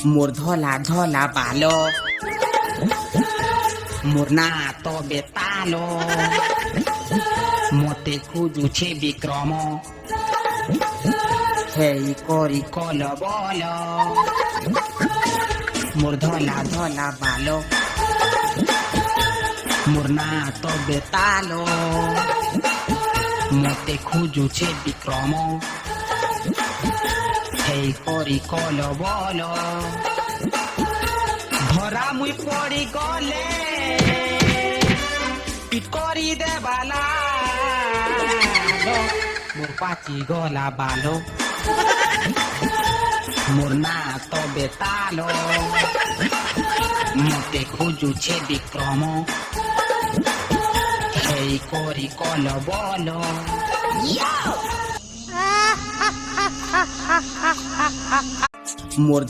মোর ধলা ধলা বালো মোর না তো বেতালো মতে খুঁজুছে বিক্রম হেই করি কল বল মোর ধলা ধলা বালো মোর না তো বেতালো মতে খুঁজুছে বিক্রম হেই করি কল বল ধরা মুই পড়ি গলে পিট করি দেবালা মোর পাচি গলা বালো মোর না তো বেতালো মতে খুঁজুছে বিক্রম হেই করি কল বল মোর